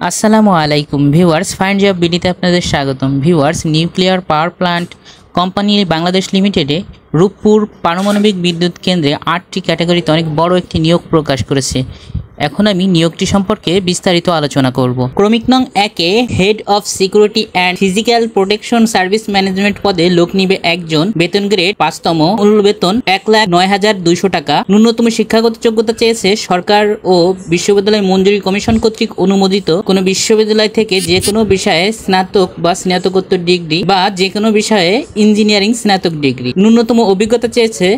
আসসালামু আলাইকুম viewers, find job বিডিতে আপনাদের স্বাগতম। Viewers, nuclear power plant company Bangladesh লিমিটেডে রূপপুর পারমাণবিক বিদ্যুৎ কেন্দ্রে 8টি ক্যাটাগরিতে অনেক বড় একটি নিয়োগ প্রকাশ করেছে। এখন আমি নিয়োগটি সম্পর্কে বিস্তারিত আলোচনা করব। ক্রমিক নং 1-এ head of security and physical protection service management পদে লোক নিবে একজন। বেতন গ্রেড 5তম, মূল বেতন 1,09,200 টাকা। ন্যূনতম শিক্ষাগত যোগ্যতা চেয়েছে সরকার ও বিশ্ববিদ্যালয় মঞ্জুরি কমিশন কর্তৃক অনুমোদিত কোনো বিশ্ববিদ্যালয় থেকে যে কোনো বিষয়ে স্নাতক বা স্নাতকোত্তর ডিগ্রি বা যে কোনো বিষয়ে ইঞ্জিনিয়ারিং স্নাতক ডিগ্রি। ন্যূনতম অভিজ্ঞতা চেয়েছে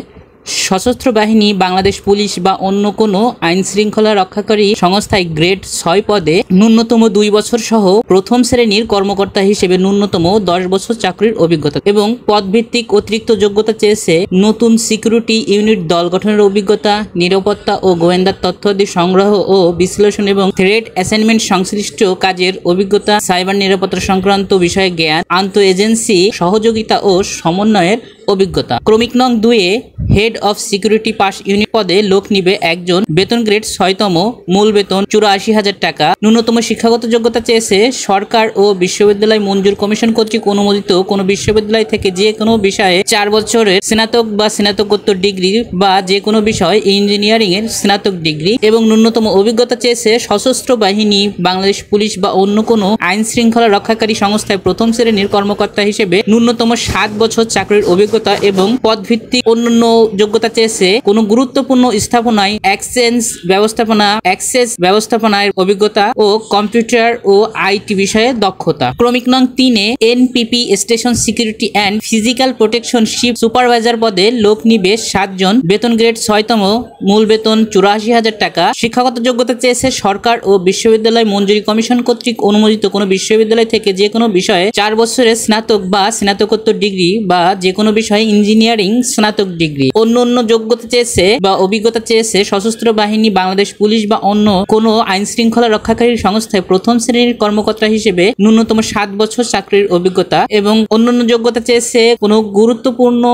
সশস্ত্র বাহিনী, বাংলাদেশ পুলিশ বা অন্য কোনো আইন শৃঙ্খলা রক্ষাকারী সংস্থায় গ্রেড 6 পদে ন্যূনতম 2 বছর সহ প্রথম শ্রেণীর কর্মকর্তা হিসেবে ন্যূনতম 10 বছর চাকরির অভিজ্ঞতা এবং পদভিত্তিক অতিরিক্ত যোগ্যতা চেয়েছে নতুন সিকিউরিটি ইউনিট দল গঠনের অভিজ্ঞতা, নিরাপত্তা ও গোয়েন্দা তথ্যাদি সংগ্রহ ও বিশ্লেষণ এবং থ্রেট অ্যাসাইনমেন্ট সংশ্লিষ্ট কাজের অভিজ্ঞতা, সাইবার নিরাপত্তা সংক্রান্ত বিষয়ে জ্ঞান, আন্তঃ এজেন্সি সহযোগিতা ও সমন্বয়ের অভিজ্ঞতা। ক্রমিক নং 2-এ head of security pass unit পদে লোক নিবে একজন। বেতন গ্রেড 6তম, মূল বেতন 84,000 টাকা। ন্যূনতম শিক্ষাগত যোগ্যতা চেয়েছে সরকার ও বিশ্ববিদ্যালয় মঞ্জুর কমিশন কর্তৃক অনুমোদিত কোনো বিশ্ববিদ্যালয় থেকে যে কোনো বিষয়ে 4 বছরের স্নাতক বা স্নাতকোত্তর ডিগ্রি বা যে কোনো বিষয় ইঞ্জিনিয়ারিং এর স্নাতক ডিগ্রি এবং ন্যূনতম অভিজ্ঞতা চেয়েছে সশস্ত্র বাহিনী, বাংলাদেশ পুলিশ বা অন্য কোনো আইন শৃঙ্খলা রক্ষাকারী সংস্থায় প্রথম শ্রেণীর কর্মকর্তা হিসেবে ন্যূনতম 7 বছর চাকরির অভিজ্ঞতা এবং পদভিত্তিক অন্যান্য যোগ্যতা চেয়েছে কোনো গুরুত্বপূর্ণ স্থাপনায় অ্যাক্সেস ব্যবস্থাপনার অভিজ্ঞতা ও কম্পিউটার ও আইটি বিষয়ে দক্ষতা। ক্রমিক নং 3-এ NPP station security and physical protection ship supervisor পদে লোক নিবে 7 জন। বেতন গ্রেড 6তম, মূল বেতন 84,000 টাকা। শিক্ষাগত যোগ্যতা চেয়েছে সরকার ও বিশ্ববিদ্যালয় মঞ্জুরি কমিশন কর্তৃক অনুমোদিত কোনো বিশ্ববিদ্যালয় থেকে যে কোনো বিষয়ে 4 বছরের স্নাতক বা স্নাতকোত্তর ডিগ্রি বা যে কোনো বিষয়ে ইঞ্জিনিয়ারিং স্নাতক ডিগ্রি। অন্য যোগ্যতা চেয়েছে বা অভিজ্ঞতা চেয়েছে সশস্ত্র বাহিনী, বাংলাদেশ পুলিশ বা অন্য কোনো আইন শৃঙ্খলা রক্ষাকারী সংস্থায় প্রথম শ্রেণীর কর্মকর্তা হিসেবে ন্যূনতম 7 বছর চাকরির অভিজ্ঞতা এবং অন্যান্য যোগ্যতা চেয়েছে কোনো গুরুত্বপূর্ণ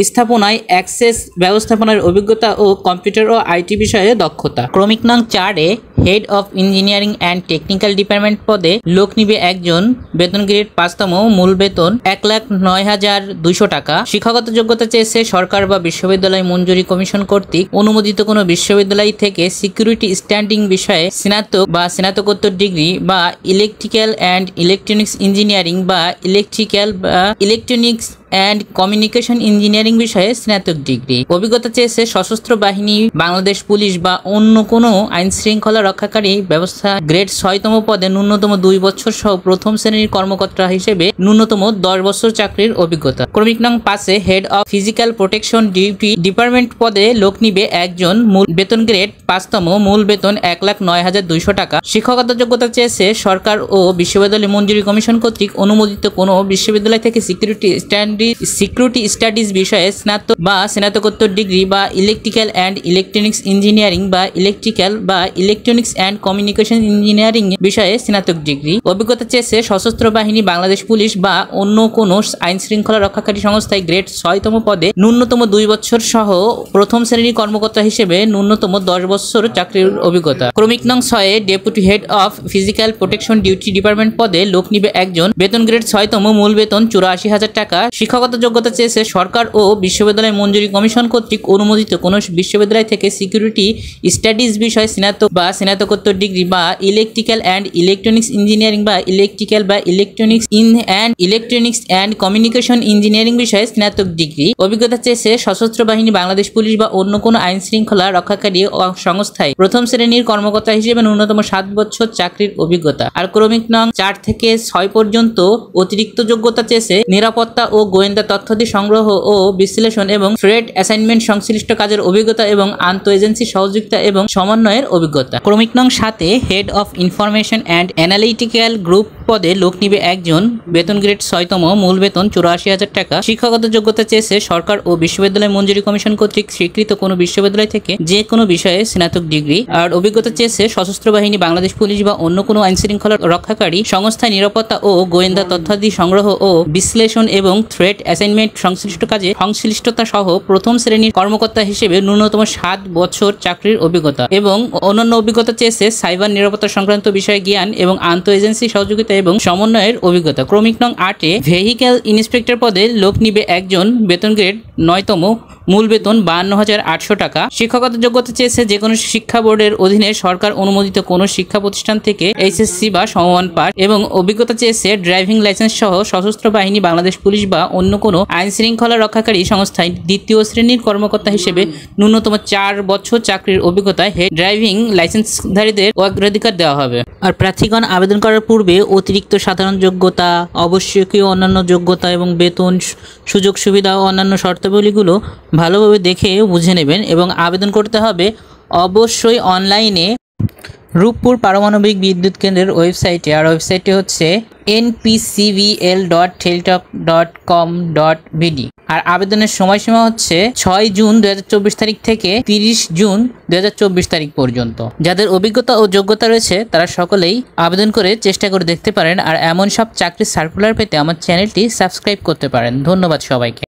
স্থাপনায় অ্যাক্সেস ব্যবস্থাপনার অভিজ্ঞতা ও কম্পিউটার ও আইটি বিষয়ে দক্ষতা। ক্রমিক নং 4-এ head of engineering and technical department পদে লোক নিবে একজন। বেতন গ্রেড 5তম, মূল বেতন 1,09,200 টাকা। শিক্ষাগত যোগ্যতা চেয়েছে সরকার বা বিশ্ববিদ্যালয় মঞ্জুরি কমিশন কর্তৃক অনুমোদিত কোনো বিশ্ববিদ্যালয় থেকে সিকিউরিটি স্ট্যান্ডিং বিষয়ে স্নাতক বা স্নাতকোত্তর ডিগ্রি বা ইলেকট্রিক্যাল অ্যান্ড ইলেকট্রনিক্স ইঞ্জিনিয়ারিং বা ইলেকট্রনিক্স অ্যান্ড কমিউনিকেশন ইঞ্জিনিয়ারিং বিষয়ে স্নাতক ডিগ্রি। অভিজ্ঞতা চেয়েছে সশস্ত্র বাহিনী, বাংলাদেশ পুলিশ বা অন্য কোনো আইন শৃঙ্খলা রক্ষাকারী ব্যবস্থা গ্রেড 6তম পদে ন্যূনতম 2 বছর সহ প্রথম শ্রেণীর কর্মকর্তা হিসেবে ন্যূনতম 10 বছর চাকরির অভিজ্ঞতা। ক্রমিক নং 5-এ head of physical protection department পদে লোক নিবে একজন। বেতন গ্রেড 5তম, মূল বেতন 1,09,200 টাকা। শিক্ষাগত যোগ্যতা চেয়েছে সরকার ও বিশ্ববিদ্যালয় মঞ্জুরি কমিশন কর্তৃক অনুমোদিত কোনো বিশ্ববিদ্যালয় থেকে সিকিউরিটি স্টাডিজ বিষয়ে স্নাতক বা স্নাতকোত্তর ডিগ্রি বা ইলেকট্রিক্যাল অ্যান্ড ইলেকট্রনিক্স ইঞ্জিনিয়ারিং বা ইলেকট্রনিক্স অ্যান্ড কমিউনিকেশন ইঞ্জিনিয়ারিং বিষয়ে স্নাতক ডিগ্রি। অভিজ্ঞতা চেয়েছে সশস্ত্র বাহিনী, বাংলাদেশ পুলিশ বা অন্য কোনো আইন শৃঙ্খলা রক্ষাকারী সংস্থায় গ্রেড 6তম পদে ন্যূনতম 2 বছর সহ প্রথম শ্রেণীর কর্মকর্তা হিসেবে ন্যূনতম 10 বছর চাকরির অভিজ্ঞতা। ক্রমিক নং 6-এ deputy head of physical protection duty department পদে লোক নিবে একজন। বেতন গ্রেড 6তম, মূল বেতন 84,000 টাকা। শিক্ষাগত যোগ্যতা চেয়েছে সরকার ও বিশ্ববিদ্যালয় মঞ্জুরি কমিশন কর্তৃক অনুমোদিত কোনো বিশ্ববিদ্যালয় থেকে সিকিউরিটি স্টাডিজ বিষয়ে স্নাতক বা স্নাতকোত্তর ডিগ্রি বা ইলেকট্রিক্যাল অ্যান্ড ইলেকট্রনিক্স ইঞ্জিনিয়ারিং বা ইলেকট্রনিক্স অ্যান্ড কমিউনিকেশন ইঞ্জিনিয়ারিং বিষয়ে স্নাতক ডিগ্রি। অভিজ্ঞতা চেয়েছে সশস্ত্র বাহিনী, বাংলাদেশ পুলিশ বা অন্য কোনো আইন শৃঙ্খলা রক্ষাকারী সংস্থায় প্রথম শ্রেণীর কর্মকর্তা হিসেবে ন্যূনতম 7 বছর চাকরির অভিজ্ঞতা। আর ক্রমিক নং 4 থেকে 6 পর্যন্ত অতিরিক্ত যোগ্যতা চেয়েছে নিরাপত্তা ও গোয়েন্দা তথ্যাদি সংগ্রহ ও বিশ্লেষণ এবং থ্রেট অ্যাসাইনমেন্ট সংশ্লিষ্ট কাজের অভিজ্ঞতা এবং আন্তঃ এজেন্সি সহযোগিতা এবং সমন্বয়ের অভিজ্ঞতা। ক্রমিক নং 7-এ head of information and analytical group পদে লোক নিবে একজন। বেতন গ্রেড 6তম, মূল বেতন 84,000 টাকা। শিক্ষাগত যোগ্যতা চেয়েছে সরকার ও বিশ্ববিদ্যালয় মঞ্জুরি কমিশন কর্তৃক স্বীকৃত কোনো বিশ্ববিদ্যালয় থেকে যে কোনো বিষয়ে স্নাতক ডিগ্রি। আর অভিজ্ঞতা চেয়েছে সশস্ত্র বাহিনী, বাংলাদেশ পুলিশ বা অন্য কোনো আইন শৃঙ্খলা রক্ষাকারী সংস্থায় নিরাপত্তা ও গোয়েন্দা তথ্যাদি সংগ্রহ ও বিশ্লেষণ এবং ট্রেড অ্যাসাইনমেন্ট সংশ্লিষ্ট কাজে সংশ্লিষ্টতা সহ প্রথম শ্রেণীর কর্মকর্তা হিসেবে ন্যূনতম 7 বছর চাকরির অভিজ্ঞতা এবং অন্যান্য অভিজ্ঞতা চেয়েছে সাইবার নিরাপত্তা সংক্রান্ত বিষয়ে জ্ঞান এবং আন্তঃ এজেন্সি সহযোগিতা এবং সমন্বয়ের অভিজ্ঞতা। ক্রমিক নং 8-এ ভেহিক্যাল ইন্সপেক্টর পদে লোক নিবে একজন, বেতন গ্রেড 9তম, মূল বেতন 52,800 টাকা। শিক্ষকতা যোগ্যতা চেয়েছে যে কোনো শিক্ষা বোর্ডের অধীনে সরকার অনুমোদিত কোনো শিক্ষা প্রতিষ্ঠান থেকে এইচএসসি বা সমমান পাস এবং অভিজ্ঞতা চেয়েছে ড্রাইভিং লাইসেন্স সহ সশস্ত্র বাহিনী, বাংলাদেশ পুলিশ বা অন্য কোনো আইন শৃঙ্খলা রক্ষাকারী সংস্থায় দ্বিতীয় শ্রেণীর কর্মকর্তা হিসেবে ন্যূনতম 4 বছর চাকরির অভিজ্ঞতায় ড্রাইভিং লাইসেন্সধারীদের অগ্রাধিকার দেওয়া হবে। আর প্রার্থীগণ আবেদন করার পূর্বে অতিরিক্ত সাধারণ যোগ্যতা, আবশ্যকীয় অন্যান্য যোগ্যতা এবং বেতন, সুযোগ সুবিধা ও অন্যান্য শর্তাবলীগুলো ভালোভাবে দেখে বুঝে নেবেন এবং আবেদন করতে হবে অবশ্যই অনলাইনে রূপপুর পারমাণবিক বিদ্যুৎ কেন্দ্রের ওয়েবসাইটে। আর ওয়েবসাইটটি হচ্ছে npcvl.teltalk.com.bd। আর আবেদনের সময়সীমা হচ্ছে 6 জুন 2024 তারিখ থেকে 30 জুন 2024 তারিখ পর্যন্ত। যাদের অভিজ্ঞতা ও যোগ্যতা রয়েছে তারা সকলেই আবেদন করে চেষ্টা করে দেখতে পারেন। আর এমন সব চাকরির সার্কুলার পেতে আমার চ্যানেলটি সাবস্ক্রাইব করতে পারেন। ধন্যবাদ সবাইকে।